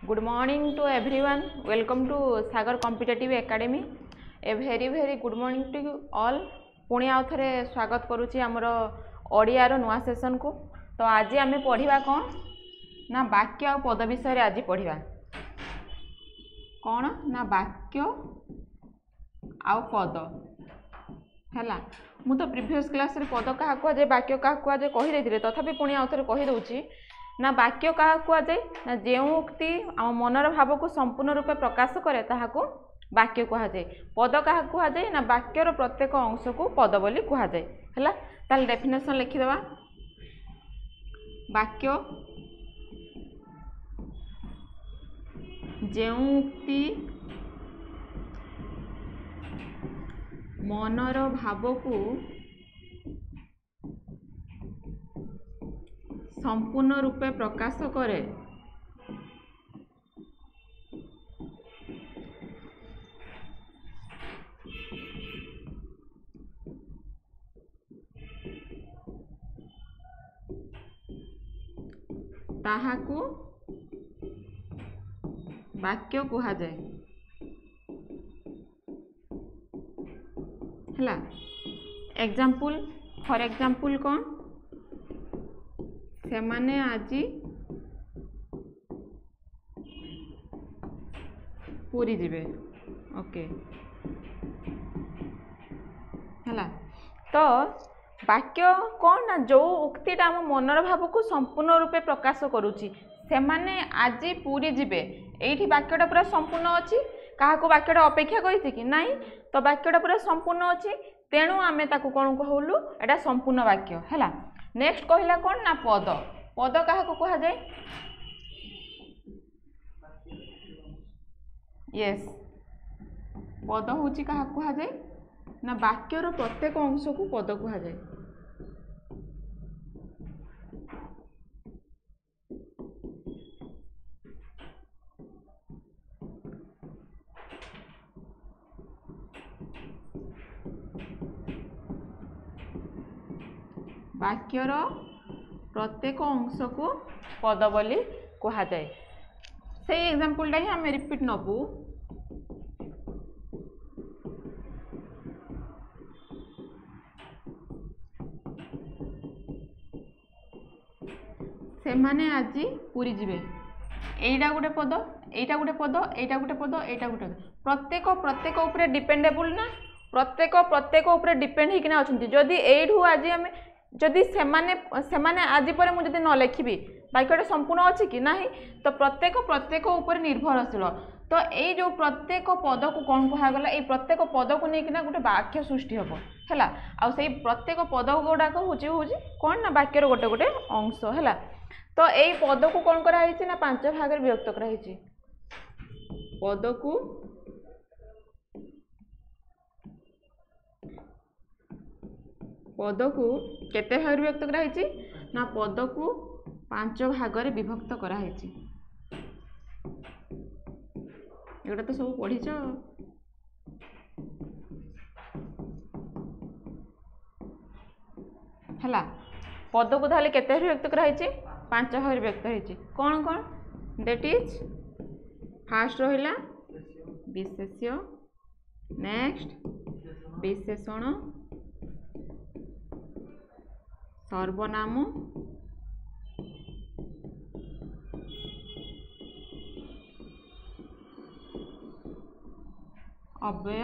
Good morning to everyone. Welcome to Sagar Competitive Academy. A very good morning to you all. पुणी आउ थे स्वागत करुच्ची आमर ओडियार नुआ सेसन को। तो आज आम पढ़ा कौन ना वाक्य आ पद विषय आज पढ़ा कौन ना वाक्य आ पद है। मु तो प्रीवियस क्लास रे पद क्या कहुए वाक्य क्या कहुए कहीदे तथापि पुणी आउ थे कहीदे ना वाक्य क्या कहुए ना जो उक्ति आम मनर भाव को संपूर्ण रूपे प्रकाश करे ताहाको वाक्य कहुए। पद क्या कहुए ना वाक्यर प्रत्येक अंश को पद बोली कहुए है। ताल डेफिनेशन लिखिदे वाक्य जो उक्ति मनर भाव को संपूर्ण रूपे प्रकाश करे ताहाको वाक्य कहुए है। एग्जाम्पल फॉर एग्जाम्पल कौन से माने आजी पूरी जीवे ओके है। तो वाक्य कौन ना जो उक्तिटा आम मनर भाव को संपूर्ण रूपे प्रकाश करुच्ची से माने आज पूरी जीवे ये वाक्यटा पूरा संपूर्ण अच्छी क्या वाक्यटा अपेक्षा करी कि नहीं। तो वाक्यटा पूरा संपूर्ण अच्छी तेणु आमे ताकू कौन कहलु एटा संपूर्ण वाक्य है। नेक्स्ट कहला कौन ना पद। पद क्या कहुए यस पद हूँ क्या कहुए ना वाक्यर प्रत्येक अंश को पद कहुए। वाक्यर प्रत्येक अंश को पद बोली कहुए। से एग्जाम्पलटा ही आम रिपीट नबू से माने आज पूरी जीवे एटा गोटे पद एटा गोटे पद एटा गोटे पद एटा गोटे प्रत्येक प्रत्येक उपरे डिपेंडेबल ना प्रत्येक उपरे डिपेंड होकिना अछंती। जदि एठू आज आम जदि सेमाने आज पर मुझे न लिखी वाक्यटा संपूर्ण अच्छी कि नहीं तो प्रत्येक ऊपर निर्भरशील। तो ये जो प्रत्येक पद को कौन कहगला ये प्रत्येक पद को लेकिन गोटे वाक्य सृष्टि हम है। आ से प्रत्येक पद गुड़ाक हूँ कौन ना वाक्यर गोटे गोटे अंश है। तो यही पद को कौन कराई ना 5 भाग में विभक्त कराई। पद को केते भाग विभक्त कराई ना पद को 5 भाग में विभक्त कराई। एगुड़ा तो सब पढ़ीच है। पद को ताले केते विभक्त कराई 5 भाग में विभक्त होती कौन कौन दैट इज फास्ट रहिला विशेष्य नेक्स्ट विशेषण सर्वनाम अव्यय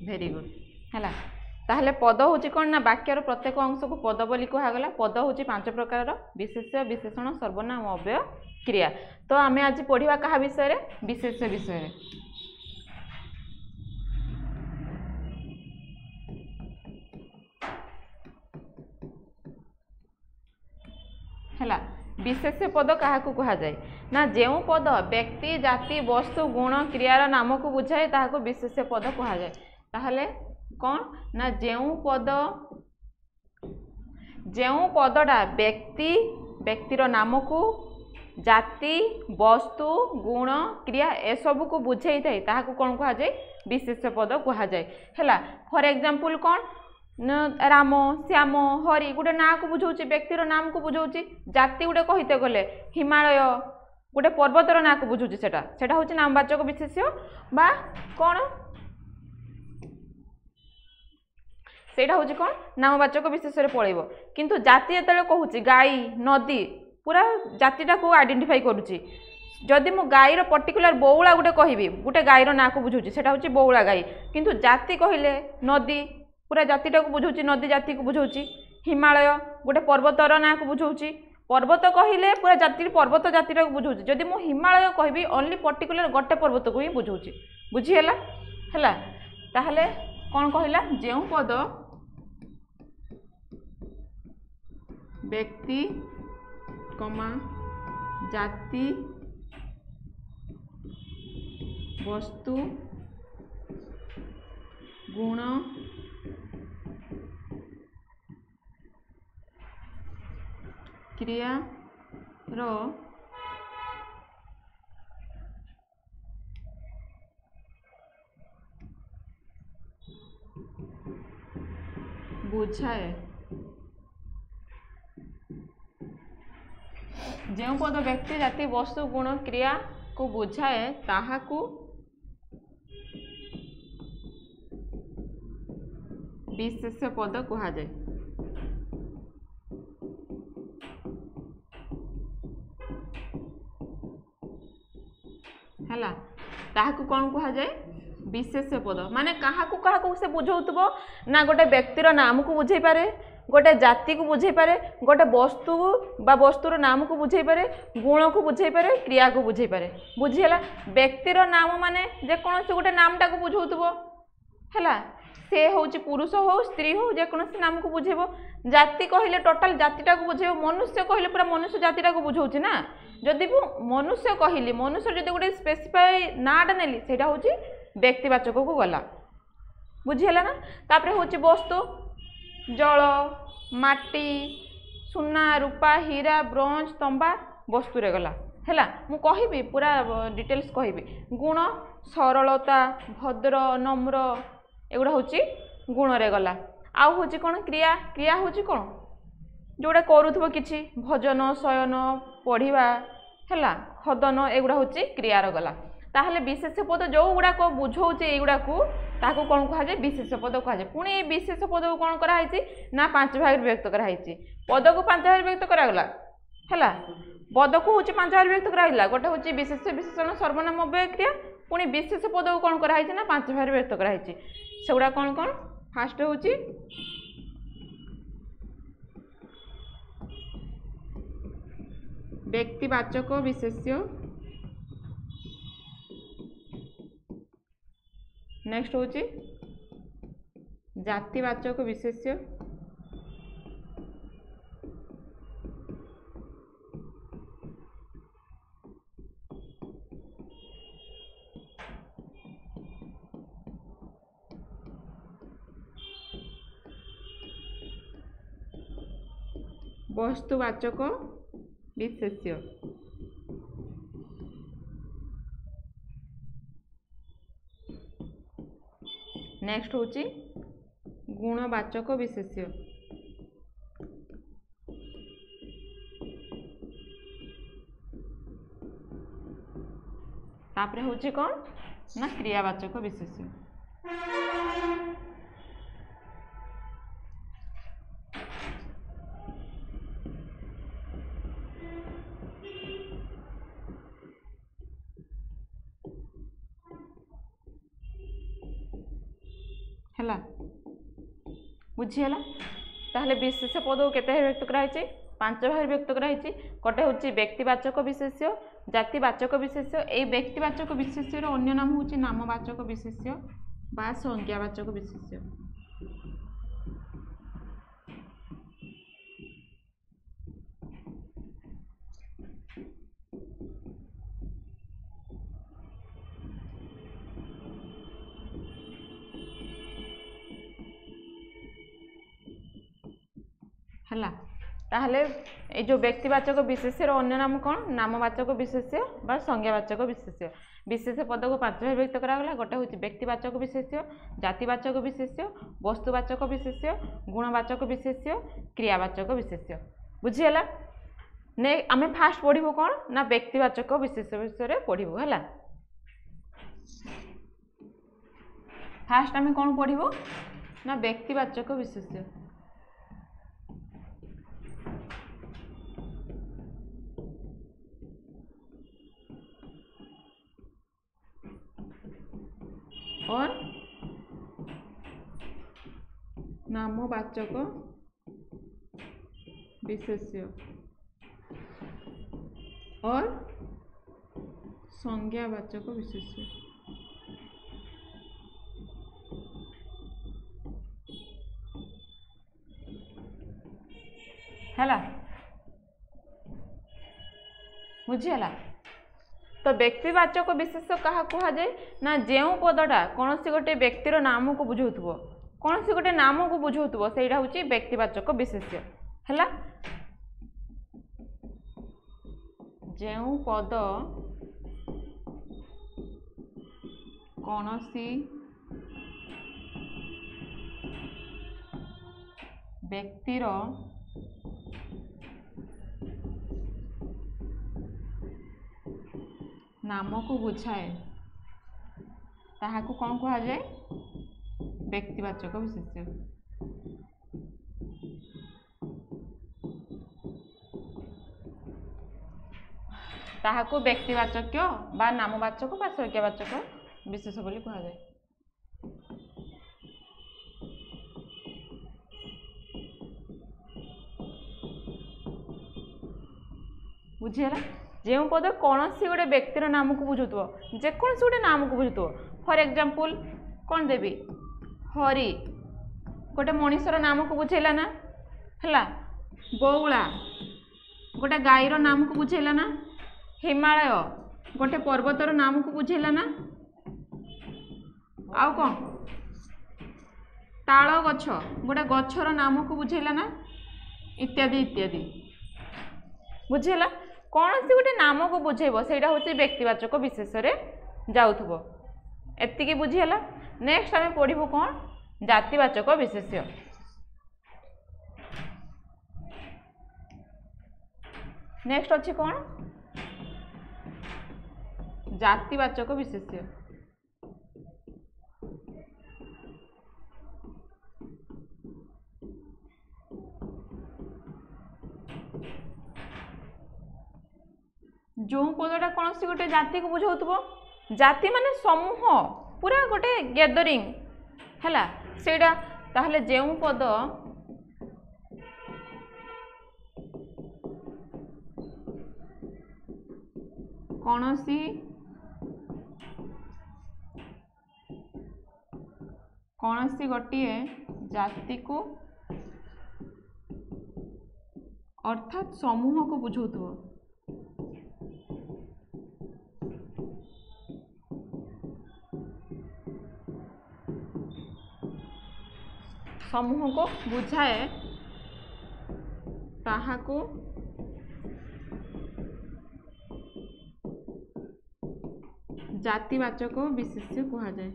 वेरी गुड है। ताहले पद हूँ कौन ना वाक्यर प्रत्येक अंश को पद बोली कहगला। पद हूँ 5 प्रकार विशेष्य विशेषण सर्वनाम अव्यय क्रिया। तो आमे आज पढ़ा क्या विषय विशेष्य विषय है। विशेष्य पद क्या कहुए ना जो पद व्यक्ति जाति वस्तु गुण क्रियार नाम को बुझाए ताहाको विशेष्य पद कहुए। ताहले कौन ना जो पदटा व्यक्तिर नाम को जाति वस्तु गुण क्रिया एसबू को बुझे था कौन कहुए विशेष पद कहुए है। फॉर एग्जांपल कौन राम श्याम हरि गोटे ना को बुझाऊँ व्यक्तिर नाम को बुझाऊँ जाति गोटे कहते गले हिमालय गोटे पर्वतर ना को बुझाऊँ सेटा हूँ नामवाचक विशेष्य बा कौन सेटा हूँ कौन नामवाचक विशेष्य पड़ेब किंतु जाति जो कहूँ गाई नदी पूरा जातिटा को आइडेंटिफाई करुच्ची जदि मु गाईर पर्टिकुलर बौला गोटे कहबी गोटे गाईर ना को बुझाऊँ सेटा हूँ बौला गाई किंतु जाति कहले नदी पूरा जातिटा को बुझाऊँ नदी जाति को बुझाऊँ हिमालय गोटे पर्वतर ना को बुझाऊँ पर्वत कहले पूरा जाति पर्वत जातिटा को बुझाऊँ जदि मु हिमालय कहबी ओनली पर्टिकुलर गोटे पर्वत को ही बुझाऊँ बुझीगला है ताहले कौन कहला जो पद व्यक्ति कमा जाति वस्तु गुण क्रिया रो बुझाए जो पद व्यक्ति जाति वस्तु गुण क्रिया को बुझाए ताहाकू विशेष्य पद कहा जाए हैला ताहाकू कौन कहा जाए विशेष्य पद माने काहाकू से बुझाउतबो ना गोटे व्यक्तिर नाम को बुझाई पारे गोटे जाति को बुझाई पारे गोटे वस्तु बा वस्तुर नाम को बुझाई पारे गुण को बुझाई पारे क्रिया को बुझाई पारे बुझीगला व्यक्तिर नाम माने जे कौन से गोटे नामटा को बुझाउतबो हैला से हूँ पुरुष हो स्त्री हो जेकोसी नाम को बुझेब जाति कहले टोटाल जातिटा को बुझेब मनुष्य कहले पूरा मनुष्य जातिटा को बुझाऊँ ना जदि मनुष्य कहली मनुष्य जब गोटे स्पेसिफाई नाटा नेली सेटा हूँ व्यक्तिवाचक को गला बुझीगला ना तापर हूँ वस्तु जल माटी सुना रूपा हीरा ब्रोंज तंबा वस्तु रे गला हैला मु कहिबी पूरा डिटेल्स कहिबी गुण सरलता भद्र नम्र एगुड़ा हूँ गुण रे गला आउ हूँ कौन क्रिया क्रिया हूँ कौन जोड़ा करूथबो किछि भजन शयन पढ़िबा हैला खदन एगुड़ा हूँ क्रियार गला ताहले विशेष पद जो गुड़ाक बुझाऊे एगुड़ा को ताको कौन कहुए विशेष पद कहुए पुणी विशेष पद को कौन कराई ना 5 भाग व्यक्त कराई पद को 5 भाग व्यक्त करागला है पद को हूँ 5 भाग व्यक्त कराइला गोटे हूँ विशेष विशेषण सर्वनाम अव्यय क्रिया पुणी विशेष पद को कौन कराई ना 5 भाग व्यक्त कराई सेगुड़ा कौन कौन फास्ट हूँ व्यक्तिवाचक विशेष्य नेक्स्ट हूँ जातिवाचक विशेष्य वस्तुवाचक विशेष्य नेक्स्ट हूँ गुणवाचक विशेष्य तापर हूँ कौन ना क्रियावाचक विशेष्य है बुझीगला ताहले विशेष पद को केते व्यक्त कराई 5 भाग व्यक्त कराई गोटे हूँ व्यक्तिवाचक विशेष्य जातिवाचक विशेष्य ये व्यक्तिवाचक विशेष्यर अन्य नाम हूँ नामवाचक विशेष्य बा संज्ञावाचक विशेष्य है ताहले ए जो व्यक्तिवाचक विशेष्यर अन्य नाम कौन नामवाचक विशेष्य बा संज्ञावाचक विशेष्य विशेष पद को पांच भाग व्यक्त करागला गोटे हूँ व्यक्तिवाचक विशेष्य जातिवाचक विशेष्य वस्तुवाचक विशेष्य गुणवाचक विशेष्य क्रियावाचक विशेष्य बुझीगला ने आम फास्ट पढ़ू कौन ना व्यक्तिवाचक विशेष विषय पढ़ू है फास्ट आम कौन पढ़ू ना व्यक्तिवाचक विशेष्य और नामवाचक विशेष्य और संज्ञावाचक विशेष्य हैला बुझीगला तो व्यक्तिवाचक विशेष क्या कहुए ना जो पदटा कौन सी गोटे व्यक्तिर नाम को बुझाउथबो कौन सी गोटे नाम को बुझाउथबो सेटा होची व्यक्तिवाचक विशेष्य हैला जो पद कौन सी व्यक्तिर नाम को बुझाए ताहाकू कौन कहा जाए व्यक्तिवाचक विशेष्य ताहाकू व्यक्तिवाचक बा नामवाचक बा संज्ञावाचक विशेष बोली कहा जाए बुझीगला जो पद कौन सी गोटे व्यक्तिर नाम को बुझुव जेकोसी गोटे नाम को बुझुव फॉर एग्जांपल कौन देवी हरि गोटे मनीषर नाम को बुझेला ना है बौला गोटे गाईर नाम को बुझेला ना हिमालय गोटे पर्वतर नाम को बुझेला ना आउ कौन ताल गछ गोटे गछर नाम को बुझेला ना इत्यादि इत्यादि बुझेला कौन सी गोटे नाम को बुझेब से हूँ व्यक्तिवाचक विशेष जाऊथबो एतिकी बुझीगला नेक्स्ट आम पढ़ू कौन जातिवाचक विशेष्य नेक्स्ट अच्छी कौन जातिवाचक विशेष्य जो पदटा कौन सी गोटे जाति को बुझाउथबो जाति माने समूह पूरा गोटे गैदरिंग हैला सेटा ताहले जो पद कौन सी गोटे जाति को अर्थात समूह को बुझाउथबो समूह को बुझाए ताहाकू जातिवाचक विशेष्य कहा जाए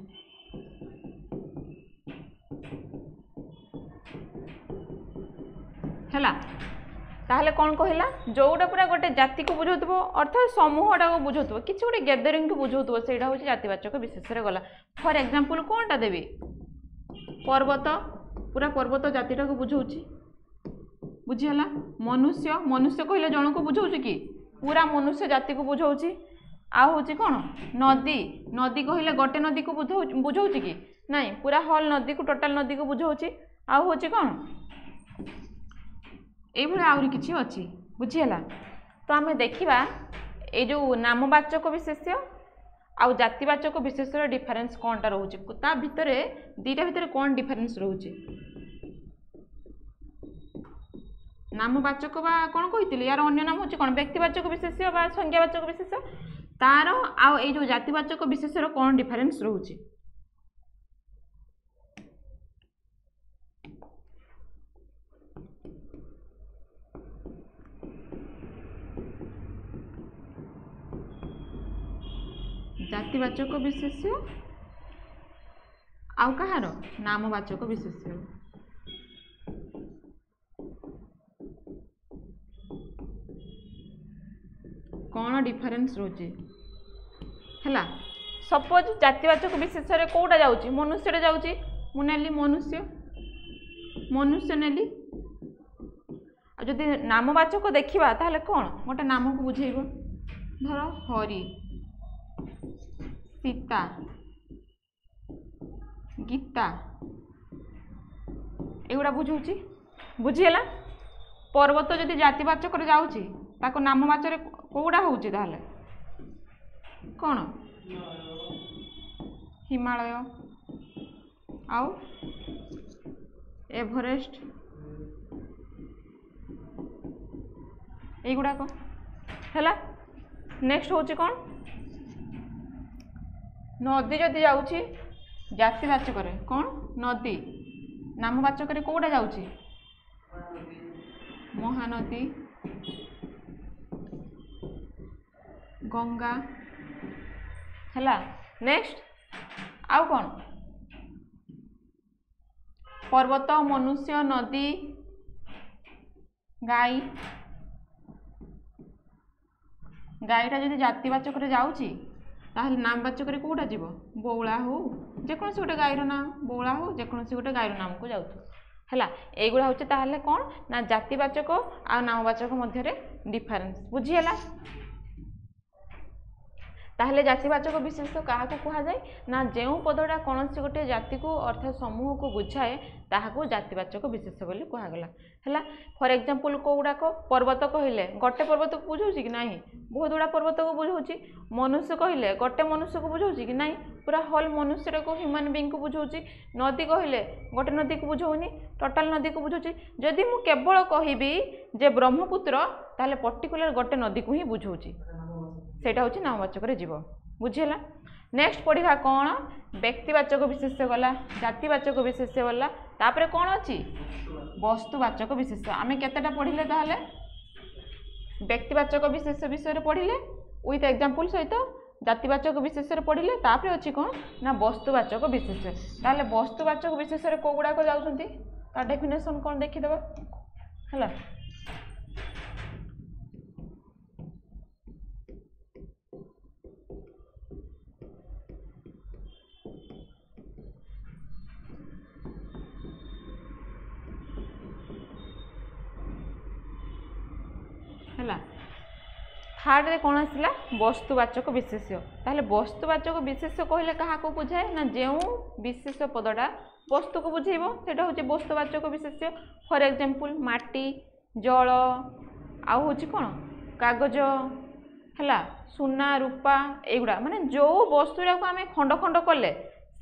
हैला ताहले कौन कहला जोटा पूरा गोटे जाति को बुझाउथबो अर्थात समूहटा को बुझाउथबो किछि गोटे गैदरिंग को बुझाउथबो सेटा होची जातिवाचक विशेष्य गला फॉर एग्जांपल कोनटा देबी पर्वत पूरा पर्वत जातिटा को बुझाऊँगी बुझीगला मनुष्य मनुष्य कहले जन को बुझाऊँ कि पूरा मनुष्य जाति को बुझाऊँगी आ हूँ कौन नदी नदी कहले गोटे नदी को बुझाऊँ कि नाई पूरा हल नदी को टोटाल नदी को बुझाऊँ आ हूँ कौन ये आहरी किसी अच्छी बुझीगला तो आम देखा ये जो नामवाचक विशेष्य आउ जातिवाचक विशेषर डिफरेन्स कौनटा रोचे ता भितर दीटा भितर कौन डिफरेन्स रोचे नामवाचक बा कौन कही यार अन्य नाम होची कौन व्यक्तिवाचक विशेष्य बा संज्ञावाचक विशेष्य तार आउ ए जो जातिवाचक विशेषर कौन डिफरेन्स रोचे ଜାତିବାଚକ ବିଶେଷ୍ୟ ଆଉ କାହାର ନାମବାଚକ ବିଶେଷ୍ୟ। कौन डिफरेंस रोचे है सपोज जातिवाचक विशेषण कौटा जाऊँगी मनुष्य जाऊँगी मुझे मनुष्य मनुष्य नेली जदि नामवाचक देखा ताहले कौन गोटे नाम को बुझेब धर हरि सीता गीता एगुड़ा बुझाऊँगी बुझीगला पर्वत जदि जातिवाचक जाऊँगी ताको नामवाचक कौड़ा हूँ ताहले कौन हिमालय आउ एवरेस्ट एगुड़ाक है। नेक्स्ट हूँ कौन नदी जदि जाऊँगी जातिवाचक कौन नदी नामवाचक कौटा जाऊँगी महानदी गंगा है। नेक्स्ट आउ कौन पर्वत मनुष्य नदी गाई गाईटा जदि जातिवाचक जाऊँगी ताहले नामवाचक कौटा जीव बौला हो जेकोसी गोटे गाईर नाम बौला हो जेकोसी गोटे गाईर नाम को जाऊँ है। एगुड़ा हूँ ताहले कौन ना जातिवाचक आ नामवाचक मध्य डिफरेंस बुझीगला। ताहले जातिवाचक विशेष क्या कहुए ना जो पदटा कौन से गोटे जाति को अर्थात समूह को बुझाए ताहाको जातिवाचक विशेष बोली कहगला है। फॉर एग्जांपल कौड़ाक पर्वत कहले गोटे पर्वत को बुझाऊँ कि नहीं बहुत गुड़ा पर्वत को बुझाऊँ मनुष्य कहले गोटे मनुष्य को बुझाऊँ कि नहीं पूरा हल मनुष्य को ह्यूमन बीइंग को बुझाऊँ नदी कहले गोटे नदी को बुझाऊनी टोटाल नदी को बुझाऊँ जदि मु केवल कहबी जे ब्रह्मपुत्र ताहले पर्टिकुलर गोटे नदी को ही बुझाऊँ सेटा हूँ नामवाचक जीव बुझीगला। नेक्स्ट पढ़ा कौन व्यक्तिवाचक विशेष्य गला जातिवाचक विशेष्य गला तापर कौन अच्छी वस्तुवाचक विशेष्य आमे केतेटा पढ़िले ताहले व्यक्तिवाचक विशेष्य विषय पढ़िले विथ एग्जांपल सहित जातिवाचक विशेष्य पढ़िले तापर अच्छी कौन ना वस्तुवाचक विशेष्य ताहले वस्तुवाचक विशेष्य को गुड़ाक जाउछंती ता डेफिनेशन कौन देखिदेबा हैला है। थर्ड रे कौन आसला वस्तुवाचक विशेष्य ताहले वस्तुवाचक विशेष्य कहले कहा को बुझाए ना जो विशेष पदटा वस्तु को बुझेब सेटा हूँ वस्तुवाचक विशेष्य। फॉर एग्जांपल माटी जल आउ हूँ कौन कागज है सुना रूपा एगुड़ा माने जो वस्तुटा को आम खंड खंड कले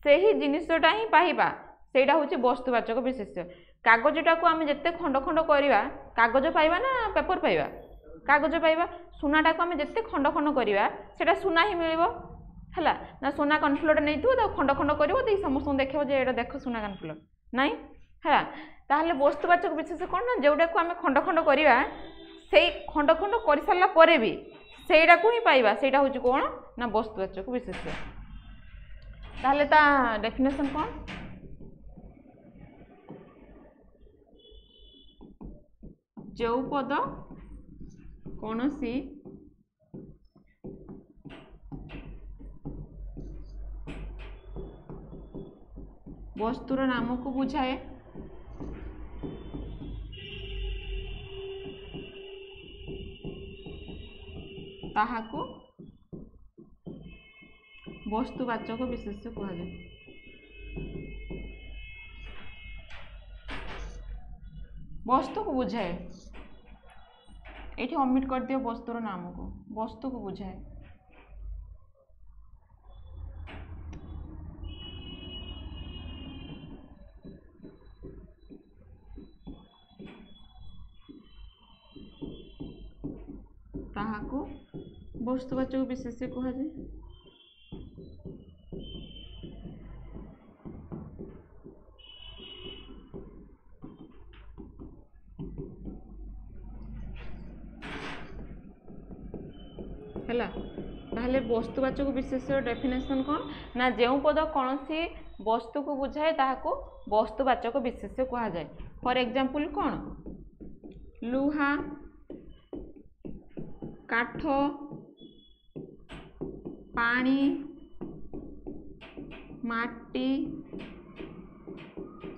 से ही जिनसटा ही पाइबा सेटा हूँ वस्तुवाचक विशेष्य। कागजटा को आम जिते खंड खंड करवा कागज पाइबा ना पेपर पाइबा कागज पाइबा सुनाटा को आम जिते खंड खंड करवा सेटा सुना ही मिल है ना सुना कनफुलर नहीं तो खंड खंड कर समस्त देखो जे एटा देख सुना कनफुलर नाई है ताहले वस्तुवाचक विशेष कौन ना जोटा को आम खंड खंड करवा से खंड खंड कर सारा पर भी सेटा को ही पाइबा सेटा हूँ कौन ना वस्तुवाचक विशेष। ताहले ता डेफिनेशन कौन जो पद कौन सी वस्तुर नाम को बुझाए ताहाको वस्तुवाचक विशेष्य कहुए। वस्तु को बुझाए ये अमिट कर दियो वस्तुर नाम को वस्तु को बुझाए। ताहाको वस्तुवाचक विशेष्य कहुए। है ताहले वस्तुवाचक विशेष्य डेफिनेशन कौन ना जो पद कौन सी वस्तु को बुझाए ताहाको वस्तुवाचक विशेष्य कहा जाए। फॉर एग्जांपल कौन लुहा काठ पानी माटी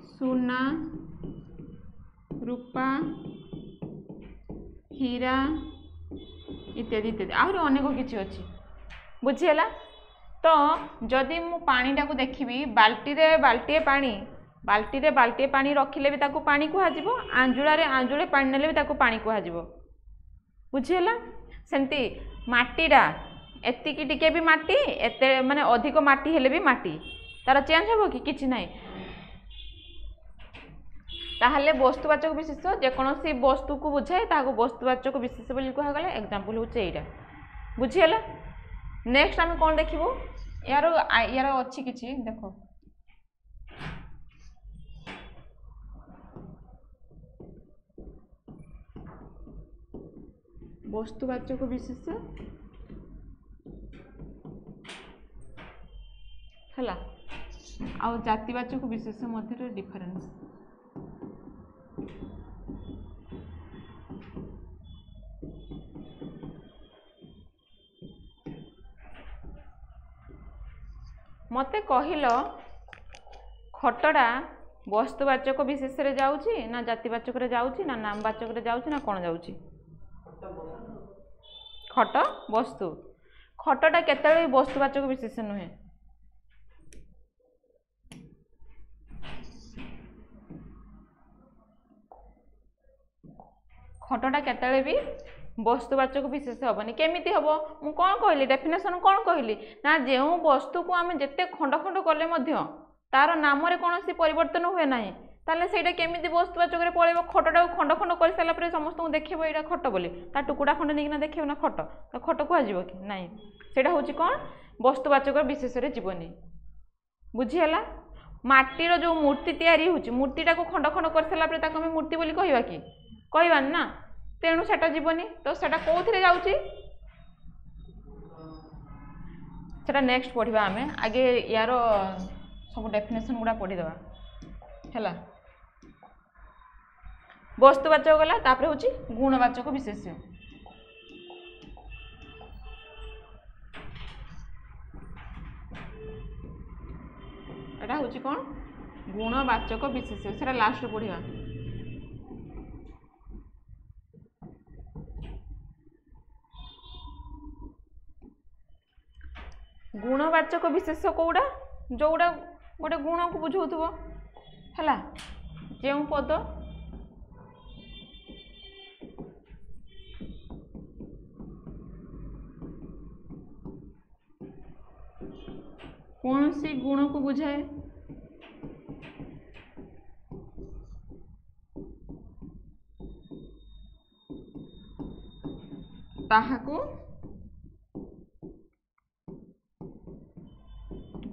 सुना रूपा हीरा इत्यादि इत्यादि आहरी अनेक किसी अच्छी बुझीगला। तो जदि मु पानीटा को देखी बाल्टी रे बाल्टीए पानी रखिले भी ताको पानी कुहाजिबो आंजुलारे आंजुले पानी नेले भी ताको पानी कुहाजिबो बुझीगला। सेमती माटीटा एतिकी टिके भी माटी एते माने अधिक माटी हेले भी माटी तार चेंज हो कि किछि नाही। ताहले वस्तुवाचक विशेष्य जेकोसी वस्तु को बुझाए ताको वस्तुवाचक विशेष्य बोली कहा गला। एग्जांपल होचे एटा बुझीगला। नेक्स्ट आम कौन देखिबो यार यार अच्छी किछि देखो वस्तुवाचक विशेष्य हला आ जातिवाचक विशेष्य मध्य डिफरेंस। मते कहिल खटड़ा वस्तुवाचक विशेष्य रे जाउची ना जातिवाचक रे जाउची ना नामवाचक रे जाउची ना कोन जाउची। खट वस्तु खटटा केतळे वस्तुवाचक विशेष्य नुहे खटटा केतळे भी वस्तुवाचक विशेष हेनी केमिति हम मु कौन कहली डेफिनेशन कौन कहली ना जो वस्तु को आम जिते खंड खंड कले तार नाम कौन परिवर्तन हुए ना ताले सेटा केमिति वस्तुवाचक पड़े खटटा खंड खंड कर सारापर समस्त देखो यहाँ खट बोली टुकुड़ा खंड नहीं देखो ना खट तो खट कह कि ना सेटा हूँ कौन वस्तुवाचक विशेष जीवनी बुझीगला। माटीर जो मूर्ति तैयारी होची मूर्तिटा को खंड खंड कर सारापर आम मूर्ति बोली कहवा कि कहबानी ना तेणु सेटा जीवनी तो सेटा कौन जाऊँगी सेटा नेक्स्ट पढ़ा आम आगे यार सब डेफिनेशन गुड़ा पढ़ीदवा है। वस्तुवाचक गला तापर होची गुणवाचक विशेष्य। एटा होची कौन गुणवाचक विशेष्य सेटा लास्ट पढ़ा। गुणवाचक विशेष कौड़ा जोड़ा गोटे गुण को बुझाउथबो हैला जो पद कौन सी गुण को बुझाए ताहाको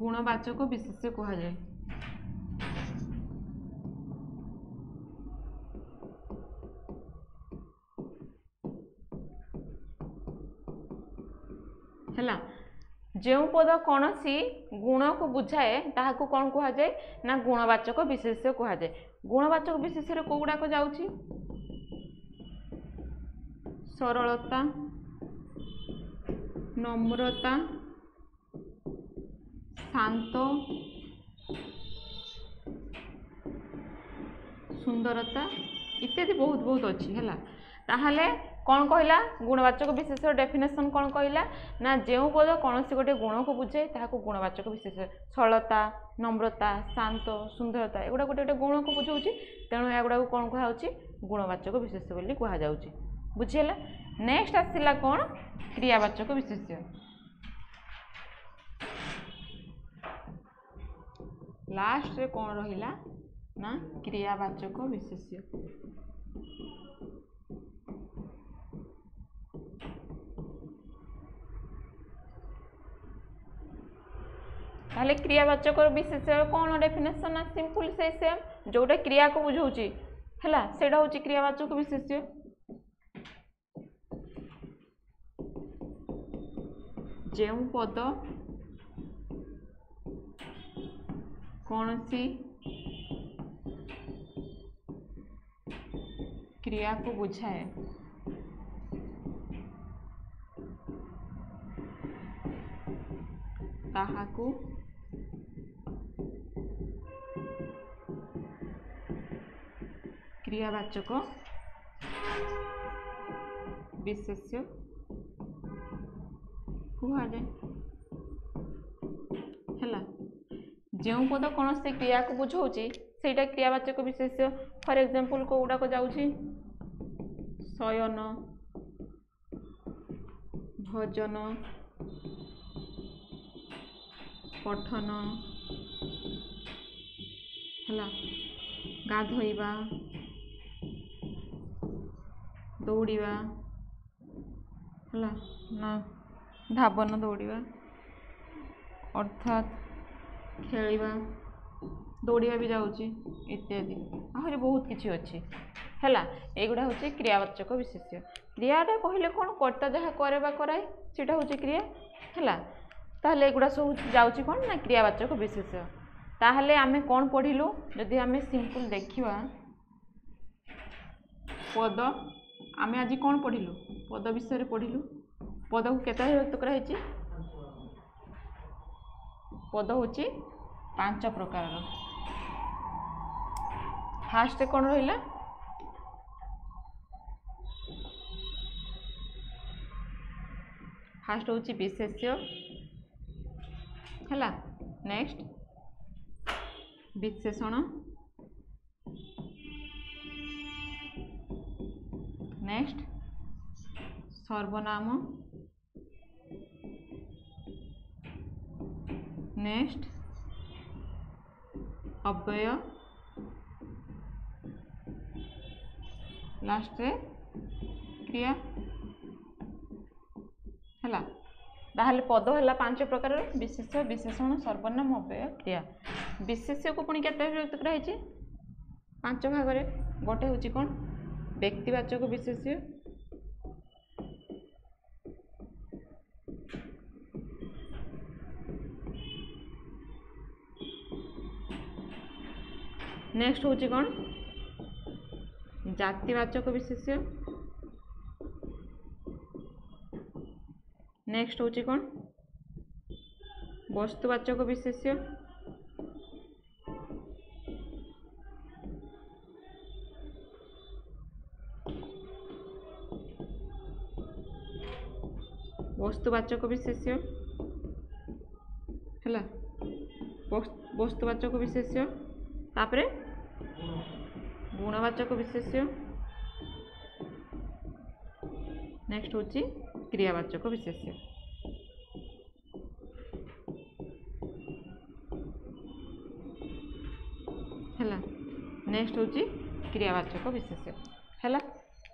गुणवाचक विशेष्य कहा जाए। हैला जो पद कौन सी गुण को बुझाए ताहाको कौन कहा जाए ना गुणवाचक विशेष्य कहा जाए। गुणवाचक विशेष्य को गुड़ाक जाउची सरलता नम्रता शांत सुंदरता इत्यादि बहुत बहुत अच्छी है। ताहले कौन कहला गुणवाचक विशेष डेफिनेशन कौन कहला ना जो पद कौन सी गोटे गुण को बुझे ताहाको गुणवाचक विशेष सरलता नम्रता शांत सुंदरता एगुड़ा गोटे गोटे गुण को बुझाऊँगी तेणु एगुड़ा कौन कहुच्छी गुणवाचक विशेष बोली कहुच्छी बुझीगला। नेक्स्ट आसला कौन क्रियावाचक विशेष्य। लास्ट रे कौन रहिला ना क्रियावाचक विशेष्य। ताहले क्रियावाचक विशेष्य कौन डेफिनेशन ना सिंपल से सेम जोटा क्रिया को बुझाऊँगी है सेटा हूँ क्रियावाचक विशेष्य। जो पद कौन सी क्रिया को बुझाए ताहाकू क्रियावाचक विशेष्य कहुए है जो पद कौन से क्रिया को बुझाऊँगी सेटा क्रियावाचक विशेष्य फॉर एग्जांपल को गुड़ाक जाऊँगी शयन भोजन पठन है गाधोइबा दौड़िबा है ना धावन दौड़िबा अर्थात खेलिबा दौड़िबा भी जाऊँगी इत्यादि आहरी बहुत किसी अच्छी है एगुड़ा हूँ क्रियावाचक विशेष्य क्रियाटा कहले कौन कर्ता जहाँ करे कराए सीटा हूँ क्रिया है ताहले एगुड़ा सब जाऊँगी कौन ना क्रियावाचक विशेष्य ताहले आमे कौन पढ़िलु जदि आमे सिंपल देखिबा पद आमे आज कौन पढ़िलु पद विषय पढ़िलु पद को केते विभक्त कराइछि पद होची 5 प्रकार फास्ट कौन रहिला फास्ट होची विशेष्य है नेक्स्ट विशेषण नेक्स्ट सर्वनाम नेक्स्ट अव्यय लास्ट रे क्रिया है ताहले पद है 5 प्रकार विशेष्य विशेषण सर्वनाम अव्यय क्रिया विशेष्य को पुणी केते विभक्त कराइछि 5 भाग रे गोटे होछि कोन व्यक्तिवाचक विशेष्य नेक्स्ट होछि कोन जातिवाचक विशेष्य नेक्स्ट होछि कोन वस्तुवाचक विशेष्य वस्तुवाचक विशेष्य है वस्तुवाचक विशेष्य तापरे गुणवाचक विशेष्य नेक्स्ट होची क्रियावाचक विशेष्य है नेक्स्ट होची क्रियावाचक विशेष्य है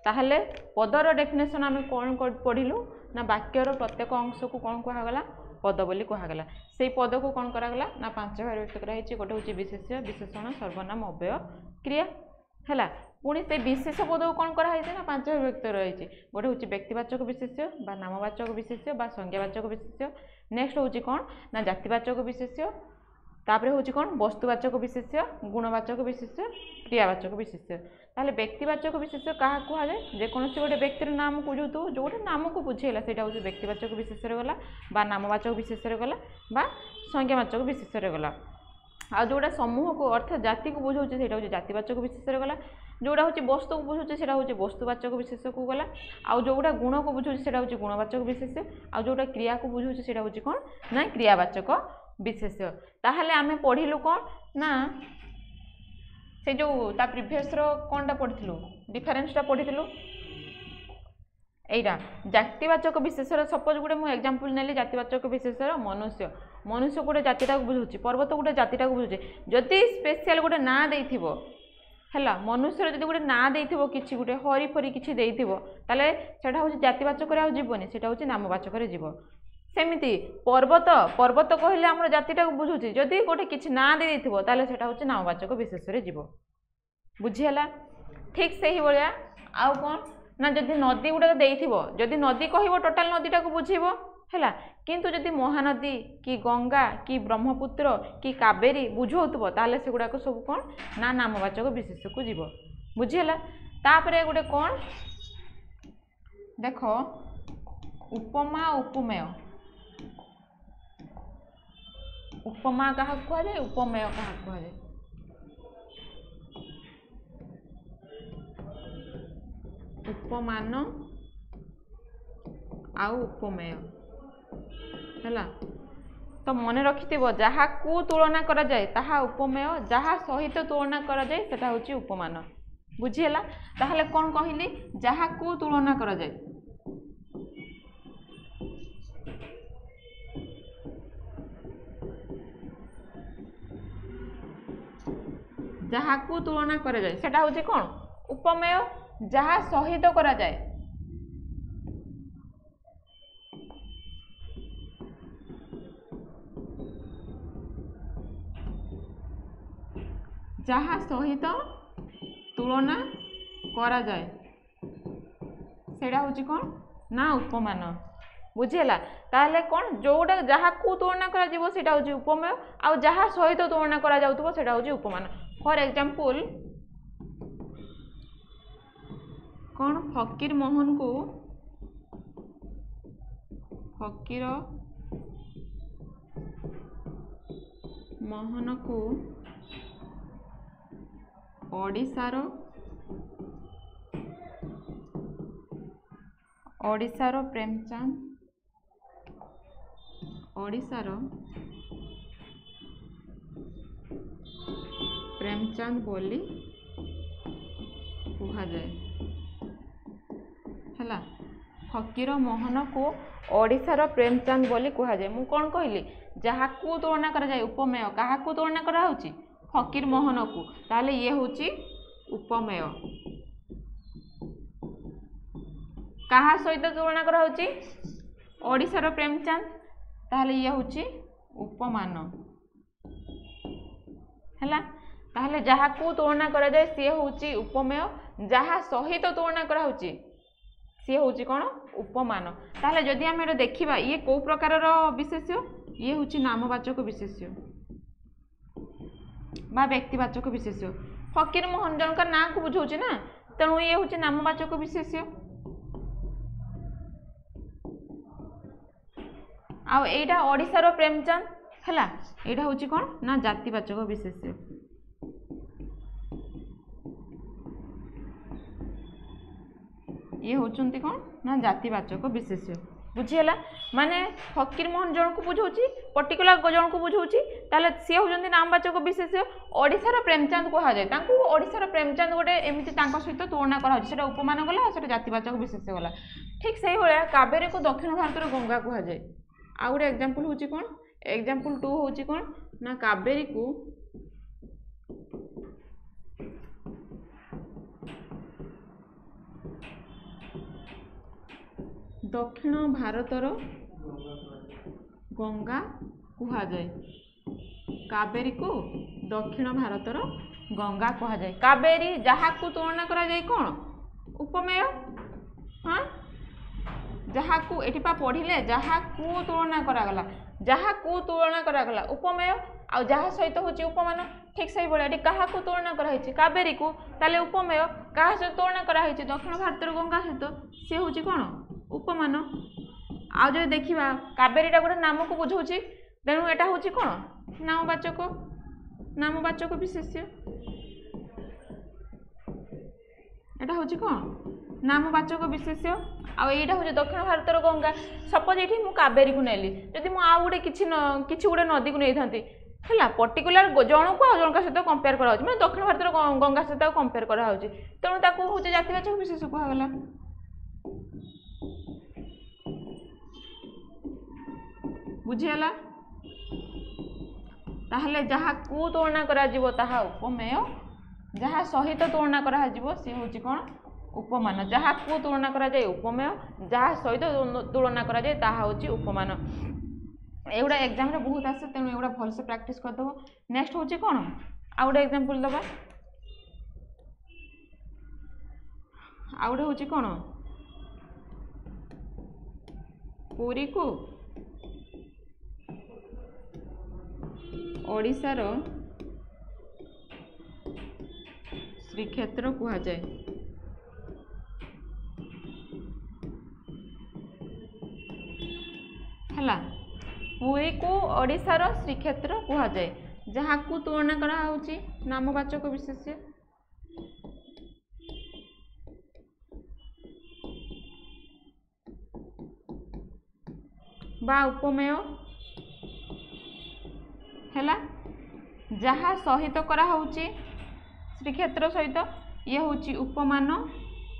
ताहले पदर डेफिनेशन आम कौन पढ़िलु ना वाक्यर प्रत्येक अंश को कौन कहगला पद बोली कहगला से पद को कौन करागला ना 5 भाग विभक्त कराई गोटे हूँ विशेष्य विशेषण सर्वनाम अव्यय क्रिया है पुणी से विशेष पद को कौन कराई ना 5 भाग विभक्त रही गोटे हूँ व्यक्तिवाचक विशेष्य बा नामवाचक विशेष्य बा संज्ञावाचक विशेष्य नेक्स्ट हूँ कौन ना जातिवाचक विशेष्य तापर हूँ कौन वस्तुवाचक विशेष्य गुणवाचक विशेष्य क्रियावाचक विशेष्य ताहले व्यक्तिवाचक विशेष्य क्या कहुए जेकोसी गोटे व्यक्तिर नाम को जो गोटे नाम को बुझेला से हूँ व्यक्तिवाचक विशेष्य गला बा नामवाचक विशेष्य गला बा संज्ञावाचक विशेष्य गला आ जोड़ा समूह को अर्थात जाति को बुझाऊँ से हूँ जातिवाचक विशेष्य गला जोड़ा हूँ वस्तु को बुझाऊँ से हूँ वस्तुवाचक विशेष्य को गला आउ जोड़ा गुण को बुझाऊँ से हूँ गुणवाचक विशेष्य आ जोड़ा क्रिया को बुझाऊँ से हूँ कौन ना क्रियावाचक विशेष्य ताहले आमे पढ़िलु कौन ना से जो ता प्रीवियस रो कोनटा पढ़िलु डिफरेंसटा पढ़िलु एटा जातिवाचक विशेषर सपोज गोटे मु एग्जांपल नेली जातिवाचक विशेषर मनुष्य मनुष्य गोटे जातिटा को बुझुची पर्वत गोटे जातिटा को बुझुची जदि स्पेशल गोटे ना देइथिबो हैला मनुष्य जदि गोटे ना देइथिबो किछि गोटे हरि फरी किछि देइथिबो ताले सेटा होची जातिवाचक रे आ जीवनी सेटा होची नामवाचक रे जीव सेमिति पर्वत पर्वत कहले हमर जातिटा को बुझुची जदि गोटे किछि ना दे देइथिबो ताले सेटा होची नामवाचक विशेष रे जीव बुझिहला ठीक सही बलिया आउ कोन ना जदि नदी गुडा देइथिबो जदि नदी कहइबो टोटल नदीटा को बुझिबो है किंतु जदि महानदी कि गंगा कि ब्रह्मपुत्र कि कावेरी बुझाऊब ताले से गुड़ाक सब कौन ना नामवाचक विशेष्य को जीव बुझीगला। तापर गोटे कौन देख उपमा उपमेय उपमा क्या कहुए उपमेय क्या कहुए उपमान आउ उपमेय है तो मन रखिथ जहाँ को तुलना करा जाए ताहा उपमेय जहाँ सहित तुलना करा जाए सेटा होची उपमान बुझीगला। ताहले कौन कहली जहाँ को तुलना करा जाए जहाँ को तुलना करा जाए सेटा होची कौन उपमेय जहाँ सहित करा जाए जहाँ सहित तुलना करा जाए सेटा होची कौन ना उपमान बुझीगला। ताहले कौन जोटा जहाँ को तुलना करा जीवो सेटा होची उपमेय आ जहाँ सहित तुलना करा जाउतबो सेटा होची उपमान। फॉर एग्जांपल कौन फकीर मोहन को फकीर मोहन को ओडिशार प्रेमचंद बोली कहा जाए है फकीर मोहन को ओडिशार प्रेमचंद बोली कहा जाए। मु कौन कहली जहाँ को तुलना करा जाए उपमेय क्या को तुलना करा होची फकीर मोहन को ताले ये होची उपमेय कहा सहित तुलना करा होची ओडिशार प्रेमचंद ताले ये होची उपमान है ताहले जहाँ को तुलना करा जाए सी होची उपमेय जहाँ सहित तुलना करा होची सी होची कौन उपमान। ताहले जदि आम देखा ये कौ प्रकार विशेष्य ये होची नामवाचक विशेष्य बा व्यक्तिवाचक विशेष्य फकीर मोहन जन का ना को बुझाऊँ ना तेणु ये होची नामवाचक विशेष्य आ एटा ओडिशार प्रेमचंद है यहाँ होची कौन ना जातिवाचक विशेष्य ये होचंती कौन ना जातिवाचक विशेष्य बुझीगला। माने फकीर मोहन जन को बुझाऊँ पर्टिकुलर जन को बुझाऊँ ताले सी होचंती नामवाचक विशेष्य ओडिशार प्रेमचंद कहा जाए ओडिशार प्रेमचंद गोटे एमती सहित तुलना करा उपमान गला से जातिवाचक विशेष्य गला। ठीक से भाया कावेरी को दक्षिण भारत गंगा कहा जाए। आ गोटे एग्जांपल होची कौन एग्जांपल 2 होची कौन ना कावेरी को दक्षिण भारतर गंगा कहा जाए कावेरी को दक्षिण भारतर गंगा कहा जाए। कावेरी जहाँ को तुलना करा जाए कौन उपमेय हाँ जहाँ को एटिपा पढ़िले जहाँ को तुलना करागला जहाँ को तुलना करागला उपमेय आ जहाँ सहित होची उपमान। ठीक से भाई क्या तुलना कराई कावेरी को ताले उपमेय क्या सहित तुलना कराई दक्षिण भारतर गंगा सहित सी हूँ कौन उपमान। आ जो देखा कावेरीटा गोटे नाम को बुझाऊँ तेणु यहाँ हूँ कौन नामवाचक विशेष्य यहाँ हूँ कौन नामवाचक विशेष्य आ यहाँ हूँ दक्षिण भारतर गंगा। सपोज ये मुझे कावेरी को नेली जदि मुझे आउ गोटे किसी गोटे नदी को नहीं था है पर्टिकुलर जन को आ जन सहित कंपेयर करा मैंने दक्षिण भारतर गंगा सहित कंपेयर करा तेणु हूँ जातिवाचक विशेष कहगला। बुझीगला ताहले जहाँ को तुलना करा जीवो ताहा उपमेय जहाँ सहित तुलना करा जीवो सी होची कौन उपमान। जहाँ को तुलना करा जाए उपमेय जहाँ सहित तुलना करा जाए ताहा होची उपमान। एगुड़ा एग्जाम रे बहुत आसे तेणु एगुड़ा भल से प्रैक्टिस कर दबो। नेक्स्ट होची कौन आ गोटे एग्जांपल दबा आ गोटे होची कौन पुरी को ओडिशार श्रीक्षेत्र कुहाଯାଏ। हला पुरी को ओडिशार श्रीक्षेत्र कुहाଯାଏ, जहाँ को तुलना करा होउची नामवाचक विशेष्य बा उपमेय हैला, जहाँ सहित करा होउची श्रीक्षेत्र सहित ये होउची उपमान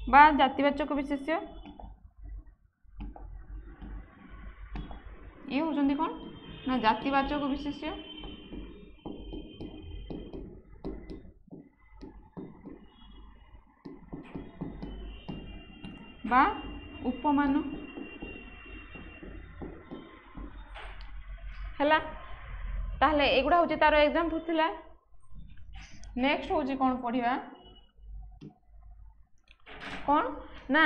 बा जातिवाचक विशेष्य। ये होउचंदी कोन ना जातिवाचक विशेष्य बा उपमान हैला। ताहले एगुडा होची तार एग्जांपल थिला। नेक्स्ट होची कोन पढिबा कोन ना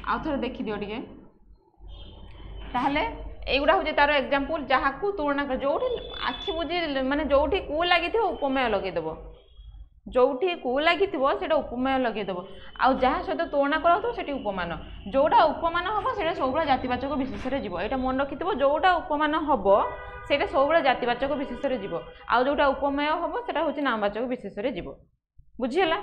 आ थोड़ा देखि दियो टिके। ताहले एगुडा होची तार एग्जांपल जहा को तुलना कर जोठी आखि बुझी माने जोठी को लागि थियो उपमेय लगे देबो, जोठी को लागि थियो सेटा उपमेय लगे देबो, आ जहा सहित तुलना करा तो सेठी उपमान, जोटा उपमान हबो सेटा सबुला जातिवाचक विशेष रे जीवो। एटा मन रखिथिबो, जोटा उपमान हबो सेटा सबुला जातिवाचक विशेष रे जीवो, आ जोटा उपमेय हबो सेटा होची नामवाचक विशेष रे जीवो। बुझियला?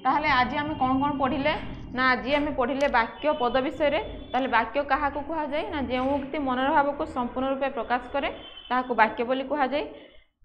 ताहले आज आम कौन कौन पढ़िले ना आज आम पढ़िले वाक्य पद विषय रे। ताहले वाक्य क्या कह जाए ना जो उक्ति मनर भाव को संपूर्ण रूपे प्रकाश करे ताहाको वाक्य बोली कह जाए।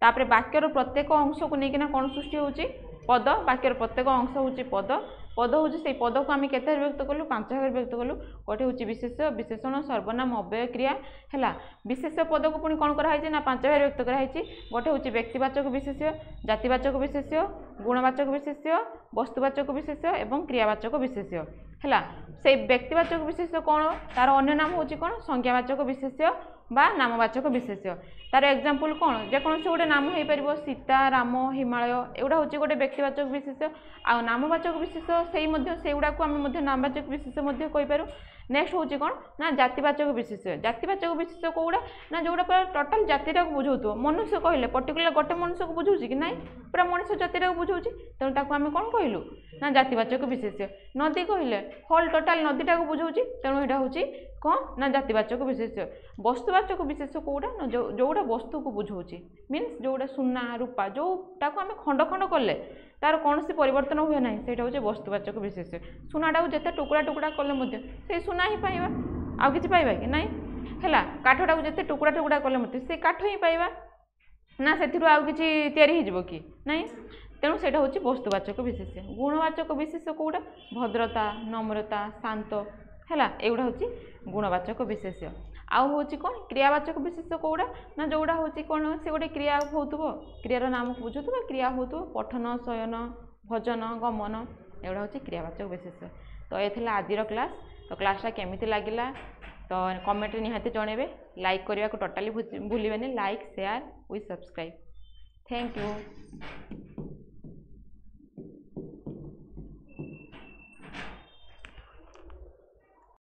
तापर वाक्यर प्रत्येक अंश को लेकिन कौन सृष्टि होची पद, वाक्यर प्रत्येक अंश होची पद, पद होची से पद को आम केते व्यक्त कलु 5 भाग व्यक्त कलु। गोटे होची विशेष विशेषण सर्वनाम अव्यय क्रिया हैला। विशेष पद को पुणी कौन कराई ना 5 भाग व्यक्त कराई। गोटे होची व्यक्तिवाचक विशेष्य, जातिवाचक विशेष्य, गुणवाचक विशेष्य, वस्तुवाचक विशेष्य एवं क्रियावाचक विशेष्य हैला। से व्यक्तिवाचक विशेष्य कौन तार अन्य नाम होची कौन संज्ञावाचक विशेष्य बा नामवाचक विशेष्य। तार एग्जांपल कौन जेकोसी गोटे नाम हो पार सीता, राम, हिमालय एगुड़ा हूँ गोटे व्यक्तिवाचक विशेष्य। आ नामवाचक विशेष्य से गुड़ा को आम नामवाचक विशेष्य कहीपर। नेक्स्ट हूँ कौन ना जातिवाचक विशेष्य। जातिवाचक विशेष्य कौड़ा ना जोड़ा पूरा टोटाल जातिटा को बुझाऊ। मनुष्य कहले पर्टिकुलर गोटे मनुष्य को बुझाऊँ कि ना पूरा मनुष्य जातिटा को बुझाऊँ, तेणु ताको आम कौन कहलु ना जातिवाचक विशेष्य। नदी कहले होल टोटाल नदीटा को बुझाऊँ, तेणु यहाँ हूँ कौन ना जातिवाचक विशेष्य। वस्तुवाचक विशेष्य कौड़ा ना जोड़ा वस्तु को बुझाऊँ मीन्स जोड़ा सुना रूपा जोटा को आम खंड खंड कले तार कौन सी परिवर्तन हुए ना से हूँ वस्तुवाचक विशेष्य। सुनाटा को जिते टुकड़ा टुकड़ा कले से सुना ही पाइबा, आउ किछि पाइबा कि नहीं हैला। काठटा को जिते टुकड़ा टुकड़ा कले से काठ ही पाइबा ना से आउ किछि तैयारी हो जिवो कि नहीं, तेणु से हूँ वस्तुवाचक विशेष्य। गुणवाचक विशेष्य कौड़ा भद्रता, नम्रता, शांत हैला, एगुड़ा हूँ गुणवाचक विशेष्य। आउ हूँ कौन क्रियावाचक विशेष्य कौड़ा ना जोड़ा हूँ कौन से गोटे क्रिया हो क्रियार नाम को बुझुव, क्रिया हो पठन, शयन, भजन, गमन एगुड़ा हूँ क्रियावाचक विशेष्य। तो ये थिला आजिर क्लास। तो क्लासटा केमिति लागिला तो कमेंट निहाती जणेबे। लाइक करने को टोटाली भूलिबेनी, like share with subscribe. Thank you.